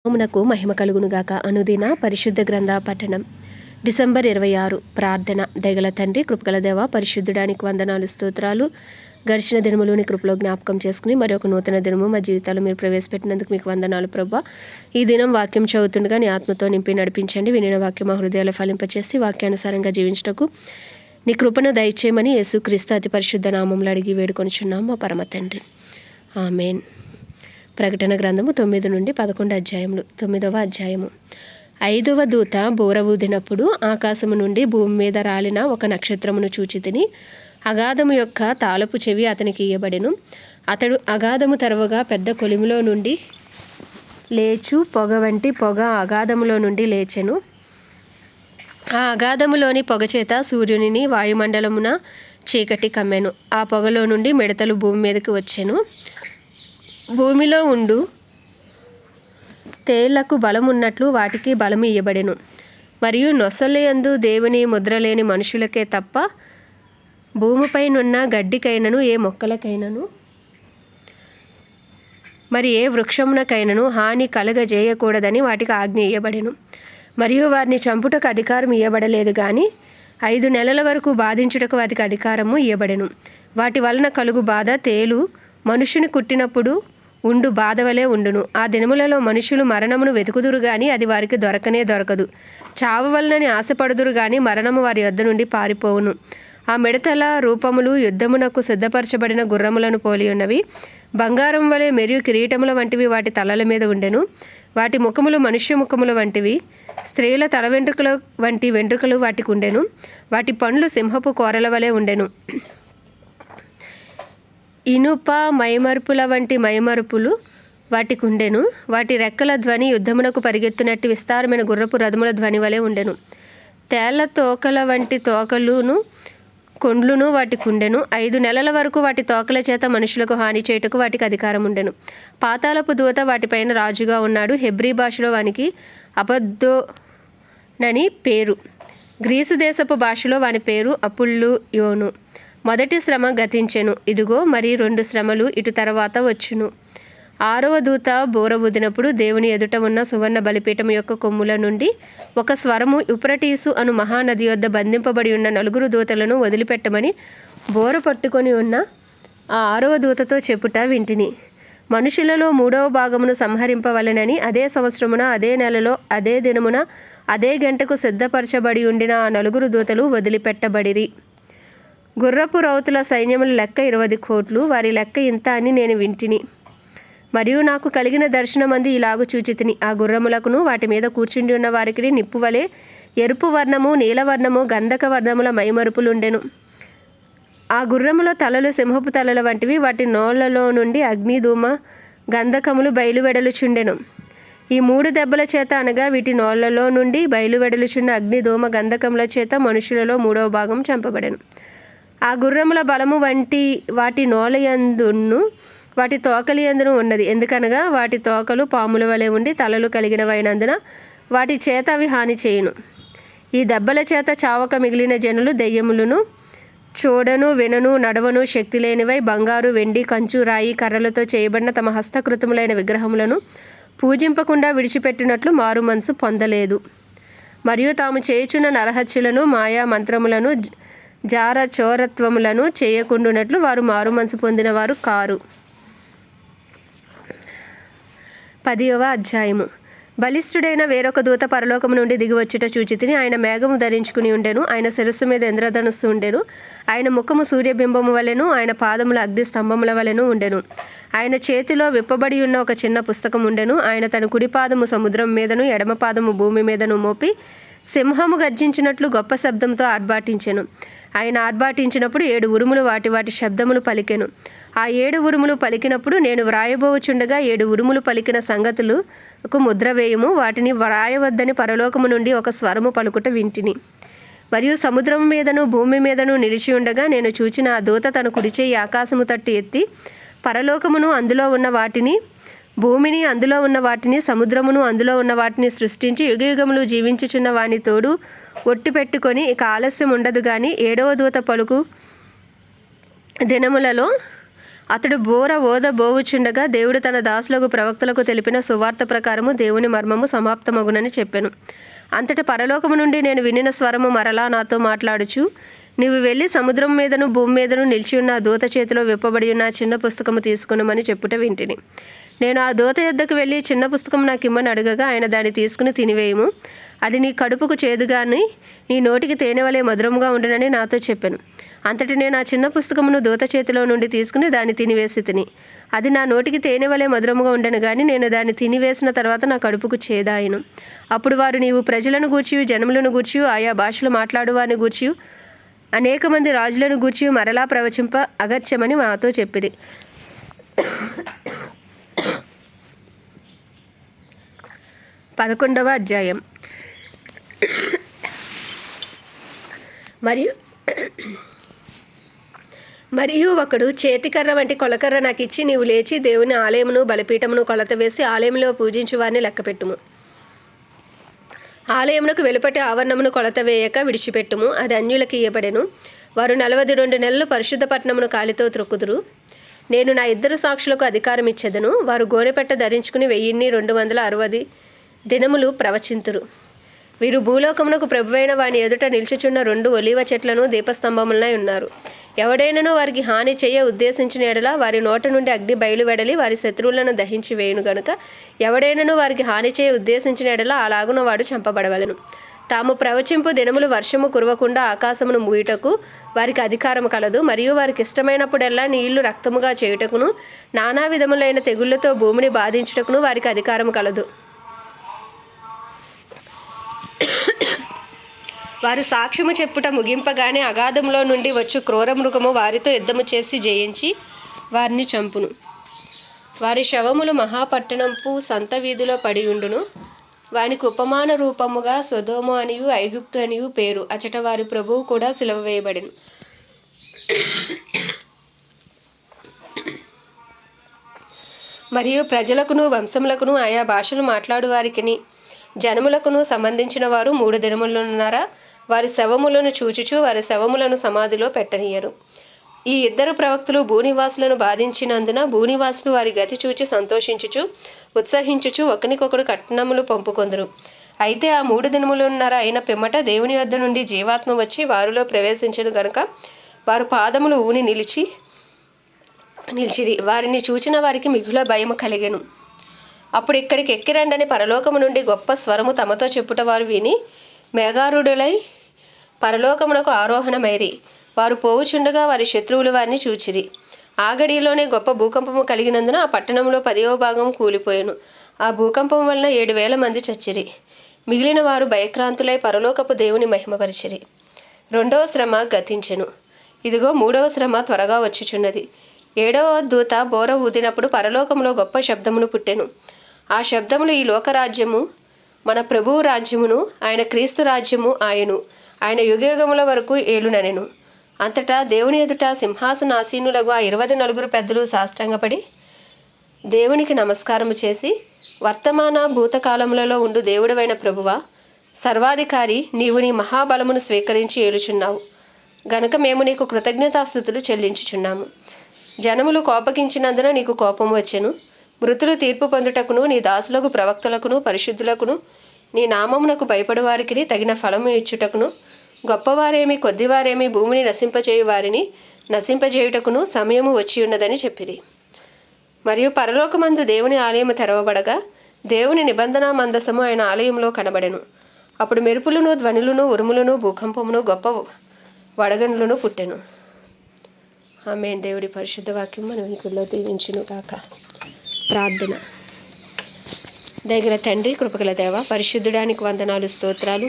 నామమునకు మహిమ కలుగునుగాక. అనుదిన పరిశుద్ధ గ్రంథ పఠనం డిసెంబర్ 26. ప్రార్థన. దయగల తండ్రి, కృపగల దేవ, పరిశుద్ధుడానికి వందనాలు, స్తోత్రాలు. గడిచిన దినములోని కృపలో జ్ఞాపకం చేసుకుని మరి ఒక నూతన దినము మా జీవితాలు మీరు ప్రవేశపెట్టినందుకు మీకు వందనాలు ప్రభా. ఈ దినం వాక్యం చదువుతుండగా నీ ఆత్మతో నింపి నడిపించండి. వినిన వాక్యం మా హృదయాలు ఫలింపచేసి వాక్యానుసారంగా జీవించటకు నీ కృపను దయచేయమని యేసుక్రీస్తు అతి పరిశుద్ధ నామంలో అడిగి వేడుకొనిచున్నాము మా పరమ తండ్రి. ఆమెన్. ప్రకటన గ్రంథము 9 నుండి 11 అధ్యాయములు. 9వ అధ్యాయము. 5వ దూత బూర ఊదినప్పుడు ఆకాశము నుండి భూమి మీద రాలిన ఒక నక్షత్రమును చూచితిని. అగాధము యొక్క తాళపు చెవి అతనికి ఇయ్యబడెను. అతడు అగాధము తెరవగా పెద్ద కొలిమిలో నుండి లేచు పొగ వంటి పొగ అగాధములో నుండి లేచెను. ఆ అగాధములోని పొగ చేత సూర్యునిని వాయుమండలమున చీకటి కమ్మెను. ఆ పొగలో నుండి మిడతలు భూమి మీదకి వచ్చెను. భూమిలో ఉండు తేళ్లకు బలమున్నట్లు వాటికి బలము ఇయ్యబడెను. మరియు నొసలయందు దేవుని ముద్ర లేని మనుషులకే తప్ప భూమిపైనున్న గడ్డికైనను ఏ మొక్కలకైనను మరి ఏ వృక్షమునకైనను హాని కలగజేయకూడదని వాటికి ఆజ్ఞ ఇయ్యబడెను. మరియు వారిని చంపుటకు అధికారం ఇయ్యబడలేదు కానీ 5 నెలల వరకు బాధించుటకు వాటికి అధికారము ఇయ్యబడెను. వాటి వలన కలుగు బాధ తేలు మనుషుని కుట్టినప్పుడు ఉండు బాధ వలె ఉండును. ఆ దినములలో మనుషులు మరణమును వెతుకుదురు గాని అది వారికి దొరకనే దొరకదు. చావు వలనని ఆశపడుదురు గాని మరణము వారి యొద్ద నుండి పారిపోవును. ఆ మిడతల రూపములు యుద్ధమునకు సిద్ధపరచబడిన గుర్రములను పోలి ఉన్నవి. బంగారం వలె మరియు కిరీటముల వంటివి వాటి తలల మీద ఉండెను. వాటి ముఖములు మనుష్య ముఖముల వంటివి. స్త్రీల తల వెంట్రుకల వంటి వెంట్రుకలు వాటికి ఉండెను. వాటి పండ్లు సింహపు కోరల వలె ఉండెను. ఇనుప మైమరుపుల వంటి మైమరుపులు వాటికి ఉండెను. వాటి రెక్కల ధ్వని యుద్ధమునకు పరిగెత్తునట్టు విస్తారమైన గుర్రపు రథముల ధ్వని వలె ఉండెను. తేళ్ల తోకల వంటి తోకలును కొండ్లును వాటికి ఉండెను. 5 నెలల వరకు వాటి తోకల చేత మనుషులకు హాని చేయుటకు వాటికి అధికారం ఉండెను. పాతాళపు దూత వాటిపైన రాజుగా ఉన్నాడు. హెబ్రీ భాషలో వానికి అబద్దోనని పేరు. గ్రీసు దేశపు భాషలో వాని పేరు అపుల్లుయోను. మొదటి శ్రమ గతించెను. ఇదిగో మరి 2 శ్రమలు ఇటు తర్వాత వచ్చును. 6వ దూత బూర ఊదినప్పుడు దేవుని ఎదుట ఉన్న సువర్ణ బలిపీఠం యొక్క కొమ్ముల నుండి ఒక స్వరము యూఫ్రటీసు అను మహానది యొద్ద బంధింపబడి ఉన్న 4 దూతలను వదిలిపెట్టమని బోర పట్టుకొని ఉన్న ఆ 6వ దూతతో చెప్పుట వింటిని. మనుషులలో 3వ భాగమును సంహరింపవలెనని అదే సంవత్సరమున అదే నెలలో అదే దినమున అదే గంటకు సిద్ధపరచబడి ఉండిన ఆ 4 దూతలు వదిలిపెట్టబడిరి. గుర్రపు రౌతుల సైన్యముల లెక్క 20 కోట్లు. వారి లెక్క ఇంత అని నేను వింటిని. మరియు నాకు కలిగిన దర్శనమందు ఇలాగు చూచితిని. ఆ గుర్రములకును వాటి మీద కూర్చుండి ఉన్న వారికి నిప్పు వలె ఎరుపు వర్ణము, నీలవర్ణము, గంధక వర్ణముల మైమరుపులుండెను. ఆ గుర్రముల తలలు సింహపు తలల వంటివి. వాటి నోళ్లలో నుండి అగ్ని, ధూమ, గంధకములు బయలువెడలుచుండెను. ఈ 3 దెబ్బల చేత అనగా వీటి నోళ్లలో నుండి బయలువెడలుచున్న అగ్ని, ధూమ, గంధకముల చేత మనుషులలో 3వ భాగం చంపబడెను. ఆ గుర్రముల బలము వంటి వాటి నోలయందును వాటి తోకలియందును ఉన్నది. ఎందుకనగా వాటి తోకలు పాముల వలె ఉండి తలలు కలిగినవైనందున వాటి చేత అవి హాని చేయును. ఈ దెబ్బల చేత చావక మిగిలిన జనులు దెయ్యములను, చూడను, వినను, నడవను శక్తి లేనివై బంగారు, వెండి, కంచు, రాయి, కర్రలతో చేయబడిన తమ హస్తకృతములైన విగ్రహములను పూజింపకుండా విడిచిపెట్టినట్లు మారు మనసు పొందలేదు. మరియు తాము చేయుచున్న నరహత్యలను, మాయా మంత్రములను, జార చోరత్వములను చేయకుండునట్లు వారు మారు మనసు పొందిన వారు కారు. 10వ అధ్యాయము. బలిష్ఠుడైన వేరొక దూత పరలోకము నుండి దిగివచ్చుట చూచితిని. ఆయన మేఘము ధరించుకుని ఉండెను. ఆయన శిరస్సు మీద ఇంద్రధనుస్సు ఉండెను. ఆయన ముఖము సూర్యబింబము వలెను, ఆయన పాదముల అగ్ని స్తంభముల వలెను ఉండెను. ఆయన చేతిలో విప్పబడి ఉన్న ఒక చిన్న పుస్తకం ఉండెను. ఆయన తన కుడి పాదము సముద్రం మీదను ఎడమ పాదము భూమి మీదను మోపి సింహము గర్జించినట్లు గొప్ప శబ్దంతో ఆర్భాటించెను. ఆయన ఆర్భాటించినప్పుడు 7 ఉరుములు వాటి వాటి శబ్దములు పలికెను. ఆ 7 ఉరుములు పలికినప్పుడు నేను వ్రాయబోచుండగా 7 ఉరుములు పలికిన సంగతులకు ముద్ర వేయుము, వాటిని వ్రాయవద్దని పరలోకము నుండి ఒక స్వరము పలుకుట వింటిని. మరియు సముద్రము మీదను భూమి మీదను నిలిచి ఉండగా నేను చూచిన ఆ దూత తన కుడిచేయి ఆకాశము తట్టు ఎత్తి పరలోకమును అందులో ఉన్న వాటిని, భూమిని అందులో ఉన్న వాటిని, సముద్రమును అందులో ఉన్న వాటిని సృష్టించి యుగయుగములు జీవించుచున్న వాని తోడు ఒట్టు పెట్టుకొని ఇక ఆలస్యం ఉండదు కానీ 7వ దూత పలుకు దినములలో అతడు బోర ఓదబోవుచుండగా దేవుడు తన దాసులకు ప్రవక్తలకు తెలిపిన సువార్త ప్రకారము దేవుని మర్మము సమాప్తమగునని చెప్పెను. అంతట పరలోకము నుండి నేను వినిన స్వరము మరలా నాతో మాట్లాడుచు, నీవు వెళ్ళి సముద్రం మీదను భూమి మీదను నిలిచి ఉన్న ఆ దూత చేతిలో విప్పబడి ఉన్న చిన్న పుస్తకము తీసుకునమని చెప్పుట వింటిని. నేను ఆ దూత యొద్దకు వెళ్ళి చిన్న పుస్తకం నాకు ఇమ్మని అడగగా ఆయన దాన్ని తీసుకుని తినివేయము, అది నీ కడుపుకు చేదుగాని నీ నోటికి తేనెవలే మధురముగా ఉండునని నాతో చెప్పాను. అంతటి నేను ఆ చిన్న పుస్తకమును దూత చేతిలో నుండి తీసుకుని దాన్ని తినివేసి తిని, అది నా నోటికి తేనెవలే మధురముగా ఉండను కానీ నేను దాన్ని తినివేసిన తర్వాత నా కడుపుకు చేదాయను. అప్పుడు వారు, నీవు ప్రజలను గూర్చియు జనములను గూర్చియు ఆయా భాషలు మాట్లాడువాని గూర్చియు అనేక మంది రాజులను గూర్చియు మరలా ప్రవచింప అగత్యమని నాతో చెప్పిరి. 11వ అధ్యాయం. మరియు ఒకడు చేతికర్ర వంటి కొలకర్ర నాకు ఇచ్చి, నీవు లేచి దేవుని ఆలయమును బలిపీఠమును కొలత వేసి ఆలయంలో పూజించు వారిని లెక్కపెట్టుము. ఆలయమునకు వెలుపటి ఆవరణమును కొలత వేయక విడిచిపెట్టుము, అది అన్యులకు ఇయ్యబడెను. వారు 42 నెలలు పరిశుద్ధ పట్టణమును కాలితో త్రొక్కుదురు. నేను నా 2 సాక్షులకు అధికారం ఇచ్చెదను. వారు గోనెపట్ట ధరించుకుని 1260 దినములు ప్రవచింతురు. వీరు భూలోకమునకు ప్రభువైన వాని ఎదుట నిల్చుచున్న 2 ఒలీవ చెట్లను దీపస్తంభములనై ఉన్నారు. ఎవడైనను వారికి హాని చేయ ఉద్దేశించిన ఎడల వారి నోట నుండి అగ్ని బయలువెడలి వారి శత్రువులను దహించి వేయును గనుక ఎవడైనను వారికి హాని చేయ ఉద్దేశించిన ఎడల అలాగున వాడు చంపబడవలెను. తాము ప్రవచింపు దినములు వర్షము కురవకుండా ఆకాశమును మూయుటకు వారికి అధికారము కలదు. మరియు వారికి ఇష్టమైనప్పుడల్లా నీళ్లు రక్తముగా చేయుటకును నానా విధములైన తెగుళ్లతో భూమిని బాధించుటకును వారికి అధికారము కలదు. వారు సాక్ష్యము చెప్పుట ముగింపగానే అగాధంలో నుండి వచ్చు క్రూర మృగము వారితో యుద్ధము చేసి జయించి వారిని చంపును. వారి శవములు మహాపట్టణంపు సంత వీధిలో పడి ఉండును. వానికి ఉపమాన రూపముగా సొదొమ అనియు ఐగుప్తు అనియు పేరు. అచట వారి ప్రభువు కూడా సిలువ వేయబడెను. మరియు ప్రజలకును వంశములకును ఆయా భాషలు మాట్లాడు వారికిని జనములకును సంబంధించిన వారు 3 దినములున్నర వారి శవములను చూచుచు వారి శవములను సమాధిలో పెట్టనీయరు. ఈ 2 ప్రవక్తలు భూనివాసులను బాధించినందున భూనివాసులు వారి గతి చూచి సంతోషించుచు ఉత్సహించుచు ఒకరికొకడు కట్నములు పంపుకొందురు. అయితే ఆ 3 దినములున్నర అయిన పిమ్మట దేవుని వద్ద నుండి జీవాత్మ వచ్చి వారిలో ప్రవేశించెను గనుక వారు పాదములు ఊని నిలిచిరి. వారిని చూచిన వారికి మిగుల భయము కలిగెను. అప్పుడు ఇక్కడికి ఎక్కిరండని పరలోకము నుండి గొప్ప స్వరము తమతో చెప్పుట వారు విని మేఘారూఢులై పరలోకమునకు ఆరోహణమైరి. వారు పోవుచుండగా వారి శత్రువులు వారిని చూచిరి. ఆ గడిలోనే గొప్ప భూకంపము కలిగినందున ఆ పట్టణంలో 10వ భాగం కూలిపోయెను. ఆ భూకంపం వలన 7,000 మంది చచ్చిరి. మిగిలిన వారు భయక్రాంతులై పరలోకపు దేవుని మహిమపరిచిరి. 2వ శ్రమ గతించెను. ఇదిగో 3వ శ్రమ త్వరగా వచ్చుచున్నది. 7వ దూత బోర ఊదినప్పుడు పరలోకములో గొప్ప శబ్దమును పుట్టెను. ఆ శబ్దములు, ఈ లోకరాజ్యము మన ప్రభువు రాజ్యమును, ఆయన క్రీస్తు రాజ్యము ఆయను, ఆయన యుగయుగముల వరకు ఏలుననెను. అంతటా దేవుని ఎదుట సింహాసనాసీనులకు ఆ 24 పెద్దలు సాష్టాంగపడి దేవునికి నమస్కారము చేసి, వర్తమాన భూతకాలములలో ఉండు దేవుడవైన ప్రభువా, సర్వాధికారి, నీవు నీ మహాబలమును స్వీకరించి ఏలుచున్నావు గనుక మేము నీకు కృతజ్ఞతాస్తుతులు చెల్లించుచున్నాము. జనములు కోపగించినందున నీకు కోపము వచ్చెను. మృతులు తీర్పు పొందుటకును నీ దాసులకు ప్రవక్తలకును పరిశుద్ధులకును నీ నామమునకు భయపడు వారికి తగిన ఫలము ఇచ్చుటకును గొప్పవారేమి కొద్దివారేమి భూమిని నశింపచేయు వారిని నశింపజేయుటకును సమయము వచ్చి ఉన్నదని చెప్పిరి. మరియు పరలోకమందు దేవుని ఆలయము తెరవబడగా దేవుని నిబంధన మందసము ఆయన ఆలయంలో కనబడెను. అప్పుడు మెరుపులను ధ్వనులను ఉరుములను భూకంపమును గొప్ప వడగండ్లను పుట్టెను. ఆమేన్. దేవుడి పరిశుద్ధ వాక్యం మన వెనుకల్లో దీవించును కాక. ప్రార్థన. దయగల తండ్రి, కృపగల దేవ, పరిశుద్ధుడానికి వందనాలు, స్తోత్రాలు.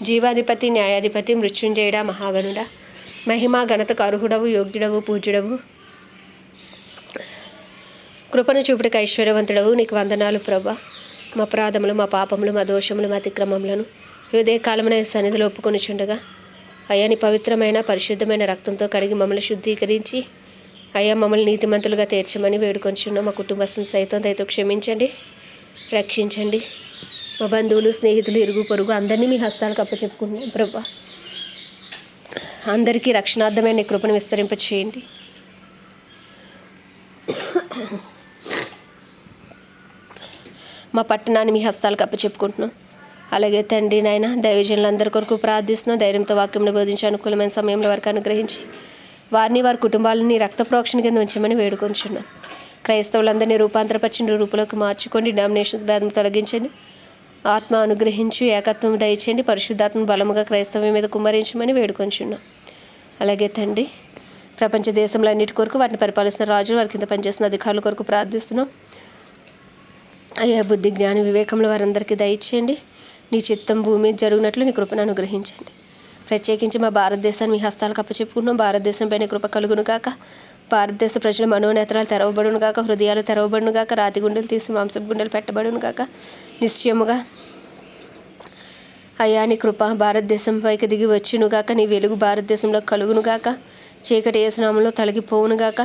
జీవాధిపతి, న్యాయాధిపతి, మృత్యుంజయుడా, మహాగణుడా, మహిమా ఘనతకు అర్హుడవు, యోగ్యుడవు, పూజ్యుడవు, కృపను చూపుటకు ఐశ్వర్యవంతుడవు, నీకు వందనాలు ప్రభా. మా అపరాధములు, మా పాపములు, మా దోషములు, మా అతిక్రమములను ఉదయ కాలమున సన్నిధిలో ఒప్పుకొనిచుండగా అయ్యా నీ పవిత్రమైన పరిశుద్ధమైన రక్తంతో కడిగి మమ్మల్ని శుద్ధీకరించి అయ్యా మమ్మల్ని నీతిమంతులుగా తీర్చమని వేడుకొంచున్నాం. మా కుటుంబస్తులను సైతం దయతో క్షమించండి, రక్షించండి. మా బంధువులు, స్నేహితులు, ఇరుగు పొరుగు అందరినీ మీ హస్తాలకు అప్పచెప్పుకుంటున్నాం ప్రభా. అందరికీ రక్షణార్థమైన కృపను విస్తరింపచేయండి. మా పట్టణాన్ని మీ హస్తాలకు అప్పచెప్పుకుంటున్నాం. అలాగే తండ్రి నాయన దైవజనులందరి కొరకు ప్రార్థిస్తున్నాం. ధైర్యంతో వాక్యంను బోధించి అనుకూలమైన సమయంలో వారికి అనుగ్రహించి వారిని వారి కుటుంబాలని రక్త ప్రోక్షణ కింద ఉంచమని వేడుకొంచున్నాం. క్రైస్తవులందరినీ రూపాంతరపరిచిన రూపులోకి మార్చుకోండి. డామినేషన్స్ భేదం తొలగించండి. ఆత్మ అనుగ్రహించి ఏకత్వం దయచేయండి. పరిశుద్ధాత్మ బలముగా క్రైస్తవం మీద కుమ్మరించమని వేడుకొంచున్నాం. అలాగే తండ్రి ప్రపంచ దేశంలో అన్నిటి కొరకు వాటిని పరిపాలిస్తున్న రాజులు వారి కింద పనిచేస్తున్న అధికారుల కొరకు ప్రార్థిస్తున్నాం. అయ్యా బుద్ధి జ్ఞాన వివేకంలో వారందరికీ దయచేయండి. నీ చిత్తం భూమి మీద జరుగునట్లు నీ కృపను అనుగ్రహించండి. ప్రత్యేకించి మా భారతదేశాన్ని మీ హస్తాలకు అప్పచెప్పుకున్నాం. భారతదేశం పైన కృప కలుగును గాక. భారతదేశ ప్రజల మనోనేత్రాలు తెరవబడును గాక. హృదయాలు తెరవబడును గాక. రాతి గుండెలు తీసి మాంసపు గుండెలు పెట్టబడును గాక. నిశ్చయముగా అయ్యా నీ కృప భారతదేశం పైకి దిగి వచ్చునుగాక. నీ వెలుగు భారతదేశంలో కలుగునుగాక. చీకటి యేసునామంలో తొలగిపోవునుగాక.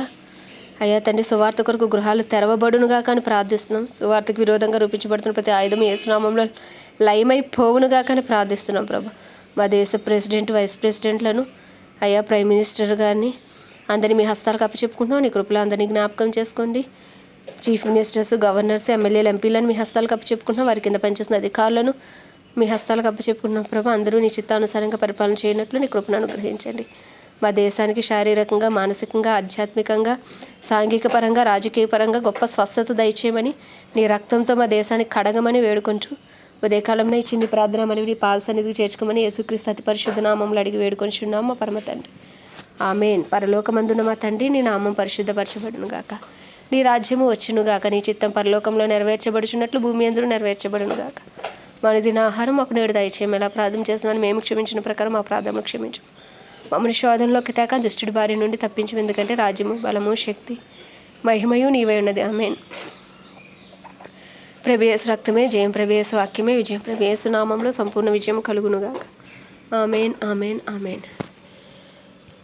అయ్యా తండ్రి సువార్త కొరకు గృహాలు తెరవబడునుగాక అని ప్రార్థిస్తున్నాం. సువార్తకు విరోధంగా రూపించబడుతున్న ప్రతి ఆయుధం యేసునామంలో లయమైపోవునుగాక అని ప్రార్థిస్తున్నాం. ప్రభు మా దేశ ప్రెసిడెంట్, వైస్ ప్రెసిడెంట్లను, అయ్యా ప్రైమ్ మినిస్టర్ గారిని అందరినీ మీ హస్తాలకు అప్పచెప్పుకుంటున్నాం. నీ కృపలో అందరినీ జ్ఞాపకం చేసుకోండి. చీఫ్ మినిస్టర్స్, గవర్నర్స్, ఎమ్మెల్యేలు, ఎంపీలను మీ హస్తాలకు అప్పచెప్పుకుంటున్నాం. వారి కింద పనిచేసిన అధికారులను మీ హస్తాలకు అప్పచెప్పుకుంటున్నాం. ప్రభు అందరూ నీ చిత్తానుసారంగా పరిపాలన చేయనట్లు నీ కృపను అనుగ్రహించండి. మా దేశానికి శారీరకంగా, మానసికంగా, ఆధ్యాత్మికంగా, సాంఘిక పరంగా, రాజకీయ పరంగా గొప్ప స్వస్థత దయచేయమని నీ రక్తంతో మా దేశానికి కడగమని వేడుకుంటూ ఉదయకాలంలో ఈ చిన్ని ప్రార్థన మనవి నీ పాద సన్నిధికి చేర్చుకోమని యేసుక్రీస్తు అతి పరిశుద్ధ నామంలో అడిగి వేడుకొంచున్నాం మా పరమ తండ్రి. ఆమేన్. పరలోకమందున మా తండ్రి నీ నామం పరిశుద్ధపరచబడును గాక. నీ రాజ్యము వచ్చును గాక. నీ చిత్తం పరలోకంలో నెరవేర్చబడుచున్నట్లు భూమి అందరూ నెరవేర్చబడును గాక. మన దిన ఆహారం మాకు నేడు దయచేయము. ఎలా ప్రార్థన చేస్తున్నాను మేము క్షమించిన ప్రకారం మా ప్రార్థనలు క్షమించు. మమ్మల్ని శోధనలోకి తేక దుష్టుడి బారి నుండి తప్పించు. ఎందుకంటే రాజ్యము, బలము, శక్తి, మహిమయు నీవై ఉన్నది. ఆమేన్. ప్రభు యేసు రక్తమే జయం, ప్రభు యేసు వాక్యమే విజయం, ప్రభు యేసు నామంలో సంపూర్ణ విజయం కలుగునుగాక. ఆమేన్, ఆమేన్, ఆమేన్.